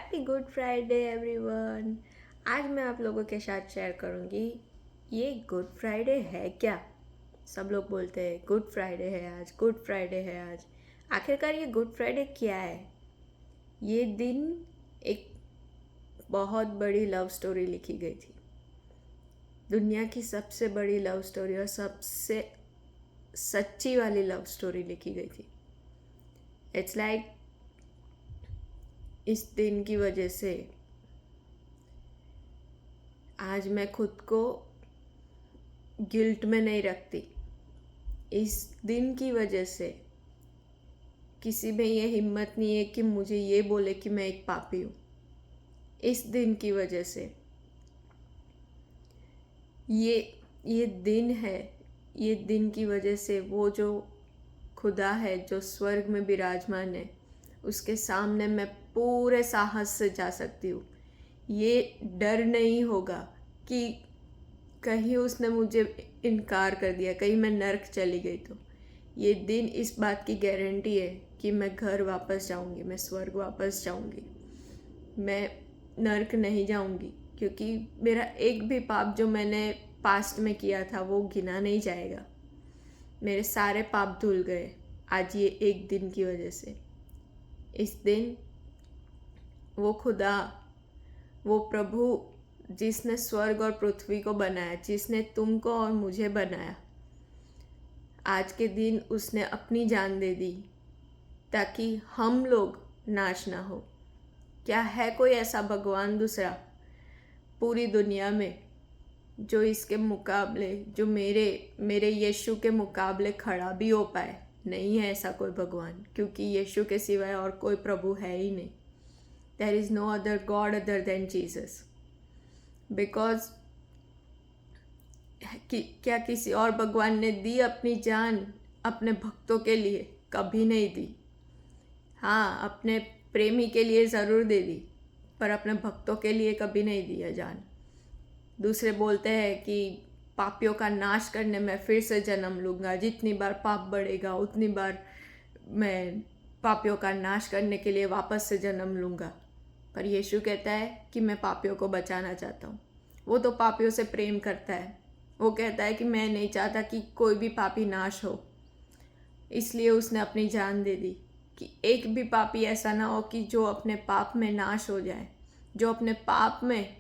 Happy good Friday everyone. आज मैं आप लोगों के साथ शेयर करूंगी ये गुड फ्राइडे है क्या। सब लोग बोलते हैं गुड फ्राइडे है आज, गुड फ्राइडे है आज। आखिरकार ये गुड फ्राइडे क्या है? ये दिन एक बहुत बड़ी लव स्टोरी लिखी गई थी। दुनिया की सबसे बड़ी लव स्टोरी और सबसे सच्ची वाली लव स्टोरी लिखी गई थी। इट्स लाइक इस दिन की वजह से आज मैं खुद को गिल्ट में नहीं रखती। इस दिन की वजह से किसी में ये हिम्मत नहीं है कि मुझे ये बोले कि मैं एक पापी हूँ। इस दिन की वजह से ये दिन है। ये दिन की वजह से वो जो खुदा है जो स्वर्ग में विराजमान है उसके सामने मैं पूरे साहस से जा सकती हूँ। ये डर नहीं होगा कि कहीं उसने मुझे इनकार कर दिया, कहीं मैं नर्क चली गई। तो ये दिन इस बात की गारंटी है कि मैं घर वापस जाऊंगी, मैं स्वर्ग वापस जाऊंगी, मैं नर्क नहीं जाऊंगी, क्योंकि मेरा एक भी पाप जो मैंने पास्ट में किया था वो गिना नहीं जाएगा। मेरे सारे पाप धुल गए आज ये एक दिन की वजह से। इस दिन वो खुदा, वो प्रभु जिसने स्वर्ग और पृथ्वी को बनाया, जिसने तुमको और मुझे बनाया, आज के दिन उसने अपनी जान दे दी ताकि हम लोग नाश ना हो। क्या है कोई ऐसा भगवान दूसरा पूरी दुनिया में जो इसके मुकाबले, जो मेरे यीशु के मुकाबले खड़ा भी हो पाए? नहीं है ऐसा कोई भगवान, क्योंकि यीशु के सिवाय और कोई प्रभु है ही नहीं। There is no other God other than Jesus. Because क्या किसी और भगवान ने दी अपनी जान अपने भक्तों के लिए? कभी नहीं दी। हाँ, अपने प्रेमी के लिए ज़रूर दे दी, पर अपने भक्तों के लिए कभी नहीं दिया जान। दूसरे बोलते हैं कि पापियों का नाश करने में फिर से जन्म लूँगा, जितनी बार पाप बढ़ेगा उतनी बार मैं पापियों का नाश करने के लिए वापस से जन्म लूँगा। पर यीशु कहता है कि मैं पापियों को बचाना चाहता हूँ। वो तो पापियों से प्रेम करता है। वो कहता है कि मैं नहीं चाहता कि कोई भी पापी नाश हो, इसलिए उसने अपनी जान दे दी कि एक भी पापी ऐसा ना हो कि जो अपने पाप में नाश हो जाए, जो अपने पाप में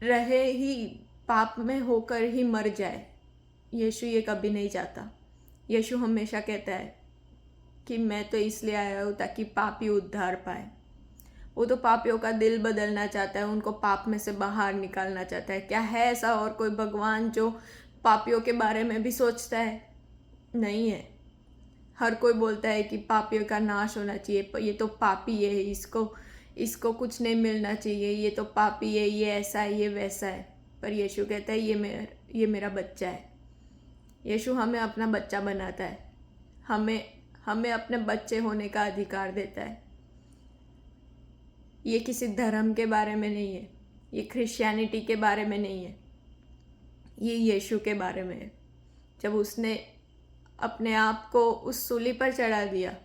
रहे ही, पाप में होकर ही मर जाए। यीशु ये कभी नहीं चाहता। यीशु हमेशा कहता है कि मैं तो इसलिए आया हूँ ताकि पापी उद्धार पाए। वो तो पापियों का दिल बदलना चाहता है, उनको पाप में से बाहर निकालना चाहता है। क्या है ऐसा और कोई भगवान जो पापियों के बारे में भी सोचता है? नहीं है। हर कोई बोलता है कि पापियों का नाश होना चाहिए, ये तो पापी है, इसको कुछ नहीं मिलना चाहिए, ये तो पापी है, ये ऐसा है, ये वैसा है। पर यीशु कहता है ये मेरा बच्चा है। यीशु हमें अपना बच्चा बनाता है, हमें अपने बच्चे होने का अधिकार देता है। ये किसी धर्म के बारे में नहीं है, ये क्रिश्चियनिटी के बारे में नहीं है, ये यीशु के बारे में है। जब उसने अपने आप को उस सूली पर चढ़ा दिया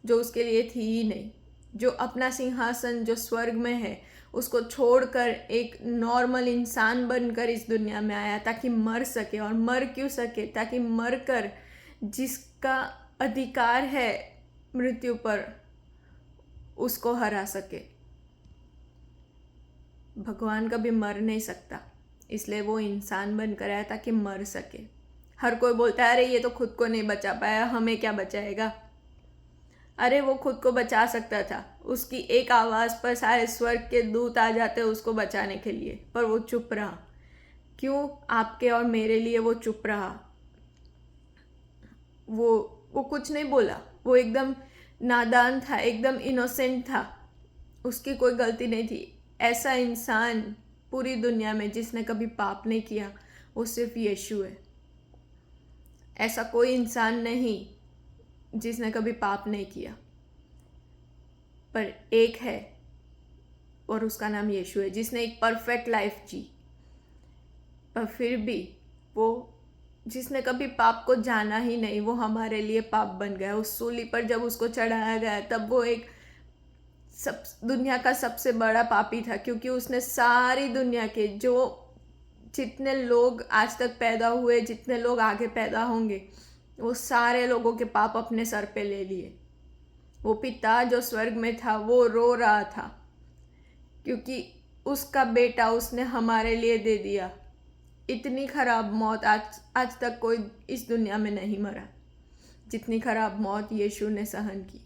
जो उसके लिए थी ही नहीं, जो अपना सिंहासन जो स्वर्ग में है उसको छोड़कर एक नॉर्मल इंसान बनकर इस दुनिया में आया ताकि मर सके। और मर क्यों सके? ताकि मर कर जिसका अधिकार है मृत्यु पर उसको हरा सके। भगवान कभी मर नहीं सकता, इसलिए वो इंसान बनकर आया ताकि मर सके। हर कोई बोलता है अरे ये तो खुद को नहीं बचा पाया, हमें क्या बचाएगा। अरे वो खुद को बचा सकता था, उसकी एक आवाज़ पर सारे स्वर्ग के दूत आ जाते उसको बचाने के लिए, पर वो चुप रहा। क्यों? आपके और मेरे लिए वो चुप रहा। वो कुछ नहीं बोला, वो एकदम नादान था, एकदम इनोसेंट था, उसकी कोई गलती नहीं थी। ऐसा इंसान पूरी दुनिया में जिसने कभी पाप नहीं किया वो सिर्फ यीशु है। ऐसा कोई इंसान नहीं जिसने कभी पाप नहीं किया, पर एक है और उसका नाम यीशु है, जिसने एक परफेक्ट लाइफ जी, पर फिर भी वो जिसने कभी पाप को जाना ही नहीं, वो हमारे लिए पाप बन गया। उस सूली पर जब उसको चढ़ाया गया तब वो एक सब दुनिया का सबसे बड़ा पापी था, क्योंकि उसने सारी दुनिया के जो जितने लोग आज तक पैदा हुए, जितने लोग आगे पैदा होंगे, वो सारे लोगों के पाप अपने सर पे ले लिए। वो पिता जो स्वर्ग में था वो रो रहा था, क्योंकि उसका बेटा उसने हमारे लिए दे दिया। इतनी खराब मौत आज तक कोई इस दुनिया में नहीं मरा जितनी खराब मौत यीशु ने सहन की।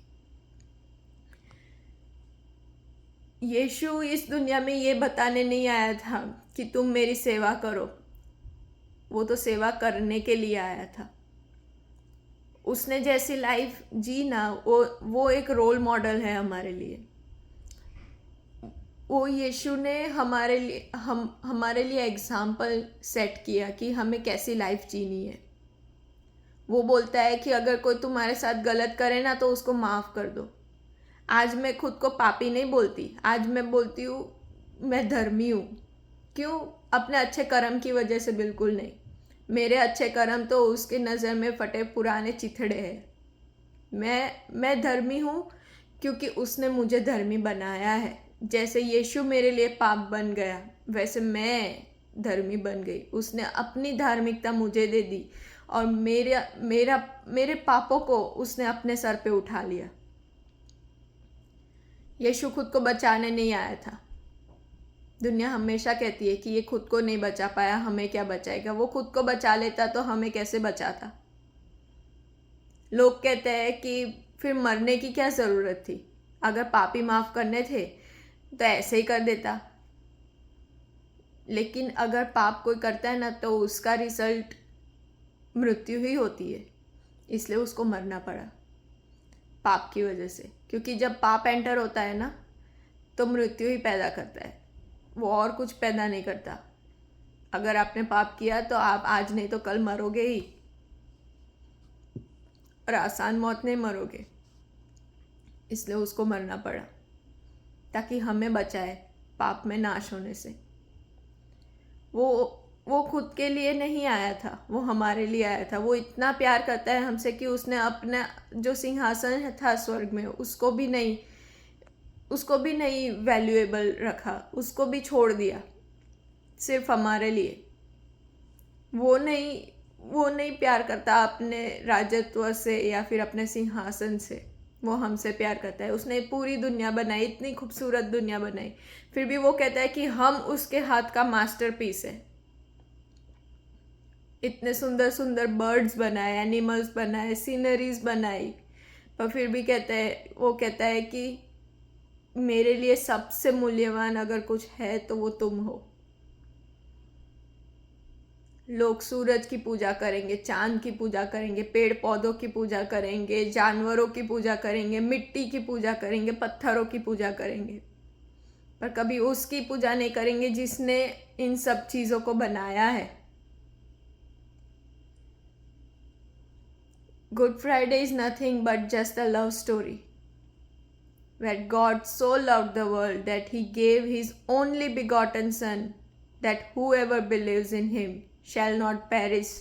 यीशु इस दुनिया में ये बताने नहीं आया था कि तुम मेरी सेवा करो, वो तो सेवा करने के लिए आया था। उसने जैसी लाइफ जी ना, वो एक रोल मॉडल है हमारे लिए। वो यीशु ने हमारे लिए एग्जाम्पल सेट किया कि हमें कैसी लाइफ जीनी है। वो बोलता है कि अगर कोई तुम्हारे साथ गलत करे ना तो उसको माफ़ कर दो। आज मैं खुद को पापी नहीं बोलती, आज मैं बोलती हूँ मैं धर्मी हूँ। क्यों? अपने अच्छे कर्म की वजह से बिल्कुल नहीं। मेरे अच्छे कर्म तो उसके नज़र में फटे पुराने चिथड़े हैं। मैं धर्मी हूँ क्योंकि उसने मुझे धर्मी बनाया है। जैसे यीशु मेरे लिए पाप बन गया, वैसे मैं धर्मी बन गई। उसने अपनी धार्मिकता मुझे दे दी और मेरे पापों को उसने अपने सर पे उठा लिया। यीशु खुद को बचाने नहीं आया था। दुनिया हमेशा कहती है कि ये खुद को नहीं बचा पाया, हमें क्या बचाएगा। वो खुद को बचा लेता तो हमें कैसे बचाता। लोग कहते हैं कि फिर मरने की क्या ज़रूरत थी, अगर पापी माफ़ करने थे तो ऐसे ही कर देता। लेकिन अगर पाप कोई करता है ना तो उसका रिजल्ट मृत्यु ही होती है, इसलिए उसको मरना पड़ा पाप की वजह से। क्योंकि जब पाप एंटर होता है ना तो मृत्यु ही पैदा करता है, वो और कुछ पैदा नहीं करता। अगर आपने पाप किया तो आप आज नहीं तो कल मरोगे ही, और आसान मौत नहीं मरोगे। इसलिए उसको मरना पड़ा ताकि हमें बचाए पाप में नाश होने से। वो खुद के लिए नहीं आया था, वो हमारे लिए आया था। वो इतना प्यार करता है हमसे कि उसने अपना जो सिंहासन था स्वर्ग में उसको भी नहीं वैल्यूएबल रखा, उसको भी छोड़ दिया सिर्फ हमारे लिए। वो नहीं प्यार करता अपने राजत्व से या फिर अपने सिंहासन से, वो हमसे प्यार करता है। उसने पूरी दुनिया बनाई, इतनी खूबसूरत दुनिया बनाई, फिर भी वो कहता है कि हम उसके हाथ का मास्टरपीस है। इतने सुंदर सुंदर बर्ड्स बनाए, एनिमल्स बनाए, सीनरीज बनाई, पर फिर भी वो कहता है कि मेरे लिए सबसे मूल्यवान अगर कुछ है तो वो तुम हो। लोग सूरज की पूजा करेंगे, चांद की पूजा करेंगे, पेड़ पौधों की पूजा करेंगे, जानवरों की पूजा करेंगे, मिट्टी की पूजा करेंगे, पत्थरों की पूजा करेंगे, पर कभी उसकी पूजा नहीं करेंगे जिसने इन सब चीज़ों को बनाया है। Good Friday is nothing but just a love story where God so loved the world that he gave his only begotten Son, that whoever believes in him shall not perish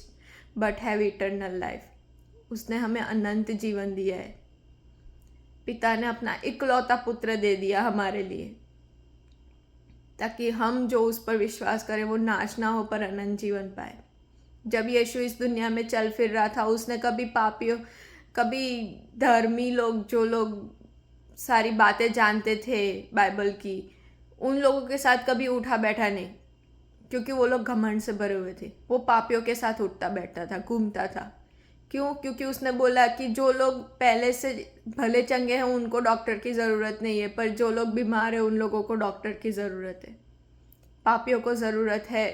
but have eternal life. उसने हमें अनंत जीवन दिया है। पिता ने अपना इकलौता पुत्र दे दिया हमारे लिए, ताकि हम जो उस पर विश्वास करें वो नाश ना हो पर अनंत जीवन पाए। जब यीशु इस दुनिया में चल फिर रहा था, उसने कभी पापियों, कभी धर्मी लोग, जो लोग सारी बातें जानते थे बाइबल की, उन लोगों के साथ कभी उठा बैठा नहीं, क्योंकि वो लोग घमंड से भरे हुए थे। वो पापियों के साथ उठता बैठता था, घूमता था। क्यों? क्योंकि उसने बोला कि जो लोग पहले से भले चंगे हैं उनको डॉक्टर की ज़रूरत नहीं है, पर जो लोग बीमार हैं उन लोगों को डॉक्टर की ज़रूरत है। पापियों को ज़रूरत है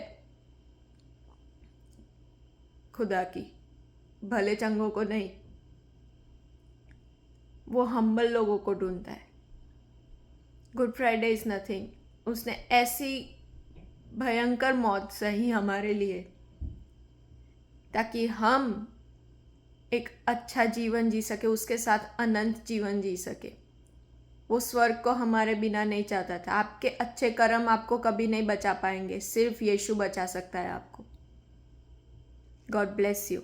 खुदा की, भले चंगों को नहीं। वो हम्बल लोगों को ढूंढता है। गुड फ्राइडे इज़ नथिंग, उसने ऐसी भयंकर मौत सही हमारे लिए, ताकि हम एक अच्छा जीवन जी सके, उसके साथ अनंत जीवन जी सके। वो स्वर्ग को हमारे बिना नहीं चाहता था। आपके अच्छे कर्म आपको कभी नहीं बचा पाएंगे, सिर्फ यीशु बचा सकता है आपको। God bless you.